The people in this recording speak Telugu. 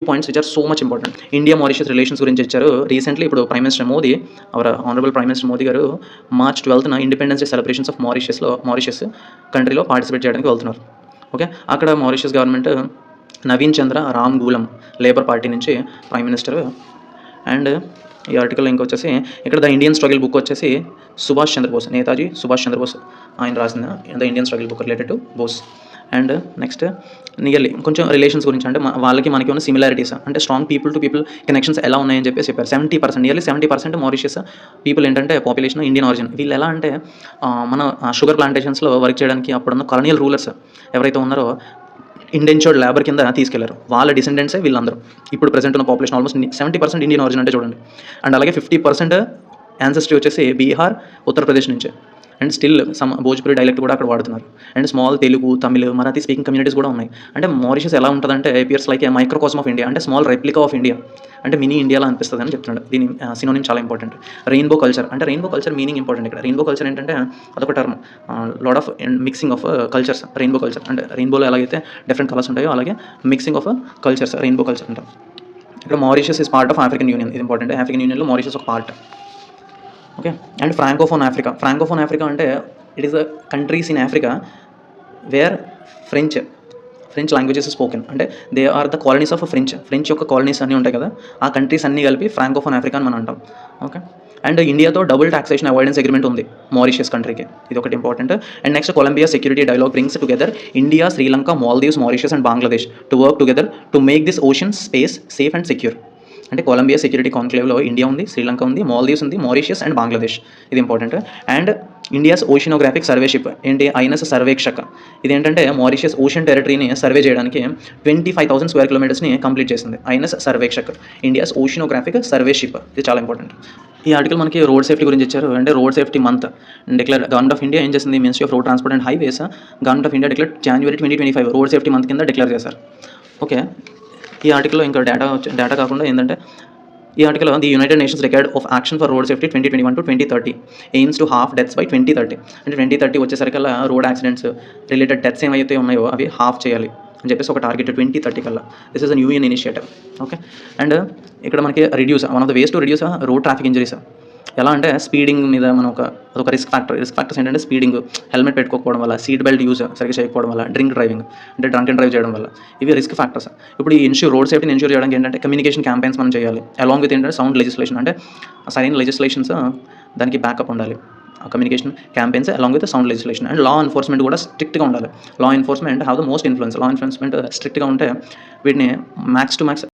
Points which are so much important. India Mauritius relations గురించి ఇచ్చారు. రీసెంట్లీ ఇప్పుడు prime minister Modi, our honourable prime minister Modi garu March 12న independence day celebrations of Mauritius కంట్రీలో పార్టిసిపేట్ చేయడానికి వెళ్తున్నారు. ఓకే, అక్కడ Mauritius government Navin Chandra Ramgoolam labour party నుంచి ప్రైమ్ మినిస్టర్. అండ్ ఈ ఆర్టికల్ ఇంకొచ్చేసి ఇక్కడ ద ఇండియన్ స్ట్రగుల్ బుక్ వచ్చేసి సుభాష్ చంద్రబోస్, నేతాజీ సుభాష్ చంద్రబోస్ ఆయన రాసిన the Indian struggle book related to Bose. And next nearly కొంచెం రిలేషన్స్ గురించి, అంటే వాళ్ళకి మనకి ఉన్న సిమిలారిటీస్, అంటే strong people to people connections ఎలా ఉన్నాయని చెప్పేసి చెప్పారు. 70%, నియర్లీ 70% మారిషియస్ పీపుల్ ఏంటంటే పాపులేషన్ ఇండియన్ ఆరిజిన్. వీళ్ళు ఎలా అంటే మన షుగర్ ప్లాంటేషన్స్లో వర్క్ చేయడానికి అప్పుడున్న కొలోనియల్ రూలర్స్ ఎవరైతే ఉన్నారో ఇండెంచర్డ్ లేబర్ కింద తీసుకెళ్లారు. వాళ్ళ డిసెండెంట్సే వీళ్ళందరూ. ఇప్పుడు ప్రెసెంట్ ఉన్న పాపులేషన్ ఆల్మోస్ట్ 70% ఇండియన్ ఆరిజిన్ అంటే చూడండి. అండ్ అలాగే 50% యాన్సెస్ట్రీ వచ్చేసి బీహార్, ఉత్తరప్రదేశ్ నుంచే. అండ్ స్టిల్ భోజ్పురి డైలెక్ట్ కూడా అక్కడ వాడుతున్నారు. And small Telugu, Tamil, Marathi speaking communities కూడా ఉన్నాయి. అంటే మారిషియస్ ఎలా ఉంటుందంటే appears like a microcosm of India, అంటే స్మాల్ రెప్లికా ఆఫ్ ఇండియా, అంటే మినీ ఇండియాలో అనిపిస్తుంది అని చెప్తున్నాడు. దీని సినోనిమ్ చాలా ఇంపార్టెంట్. రెయిన్బో కల్చర్, అంటే రెయిన్బో కల్చర్ మీనింగ్ ఇంపార్టెంట్ ఇక్కడ. రెయిన్బో కల్చర్ ఏంటంటే అదొక term, lot of mixing of cultures. Rainbow culture అంటే రెయిన్బోలో ఎలాగైతే డిఫరెంట్ కలర్స్ ఉంటాయో అలాగే mixing of cultures rainbow culture అంటాం. ఇక్కడ Mauritius is part of African union, ఇది ఇంపార్టెంట్. ఆఫ్రికన్ యూనియన్లో మారిషియస్ ఒక part. Okay, and Francophone Africa అంటే it is the countries in Africa where French languages spoken, అంటే they are the colonies of French యొక్క కాలనీస్ అన్నీ ఉంటాయి కదా, ఆ కంట్రీస్ అన్నీ కలిపి ఫ్రాంకోఫోన్ ఆఫ్రికా అని మనం అంటాం. ఓకే, అండ్ ఇండియాతో డబుల్ టాక్సేషన్ అవాయిడెన్స్ అగ్రిమెంట్ ఉంది మారిషియస్ కంట్రీకి, ఇది ఒకటి important. And next Colombia security dialogue brings together India, Sri Lanka, Maldives, Mauritius and Bangladesh to work together to make this ocean space safe and secure. అంటే కొలంబియా సెక్యూరిటీ కాన్క్లేవ్లో ఇండియా ఉంది, శ్రీలంక ఉంది, మాల్దీవ్స్ ఉంది, మారిషియస్ అండ్ బంగ్లాదేశ్, ఇది important. And India's oceanographic survey ship ఏంటి, ఐఎన్ఎస్ సర్వేక్షక, ఇదేంటంటే మారిషియస్ ఓషన్ టెరిటరీని సర్వే చేయడానికి 25,000 స్క్వేర్ కిలోమీటర్స్ని కంప్లీట్ చేసింది ఐఎన్ఎస్ సర్వేక్షక్, ఇండియాస్ ఓషినోగ్రాఫిక్ సర్వేషిప్, ఇది చాలా ఇంపార్టెంట్. ఈ ఆర్టికల్ మనకి రోడ్ సేఫ్టీ గురించి ఇచ్చారు. అంటే road safety month declare government of India ఏం చేసింది, ministry of road transport and highways government of India declare January 2025 road safety month కింద డిక్లేర్ చేశారు. ఓకే, ఈ ఆర్టికల్లో ఇంకా డేటా కాకుండా ఏంటంటే ఈ article the United nations record of action for road safety 2021 to 2030 AIIMS to half deaths by 2030. అంటే 2030 వచ్చేసరికల్లా రోడ్ యాక్సిడెంట్స్ రిలేటెడ్ డెత్స్ ఏమైతే ఉన్నాయో అవి హాఫ్ చేయాలి అని చెప్పేసి ఒక టార్గెట్ 2030 కల్లా. This is an UN initiative. Okay, and ఇక్కడ మనకి one of the ways to reduce road traffic injuries ఎలా అంటే స్పీడింగ్ మీద మనం అదొక రిస్క్ ఫ్యాక్టర్స్ ఏంటంటే స్పీడింగ్, హెల్మెట్ పెట్టుకోకపోవడం వల్ల, సీట్ బెల్ట్ యూజ్ సరిగ్గా చేయకపోవడం వల్ల, డ్రింకింగ్ అంటే డ్రంక్ అండ్ డ్రైవ్ చేయడం వల్ల, ఇవి రిస్క్ ఫ్యాక్టర్స్. ఇప్పుడు ఈ రోడ్ సేఫ్టీని ఎన్ష్యూర్ చేయడానికి ఏంటంటే కమ్యూనికేషన్ క్యాంపెయిన్స్ మనం చేయాలి, అలాంగ్ విత్ ఏంటంటే సౌండ్ లెజిస్లేషన్, అంటే సరైన లెజిస్లేషన్స్ దానికి బ్యాకప్ ఉండాలి. Communication campaigns along with sound legislation. And law enforcement కూడా స్ట్రిక్ట్గా ఉండాలి. Law enforcement have the most influence. Law enforcement స్ట్రిక్ట్గా ఉంటే వీటిని మ్యాక్స్ టు మ్యాక్స్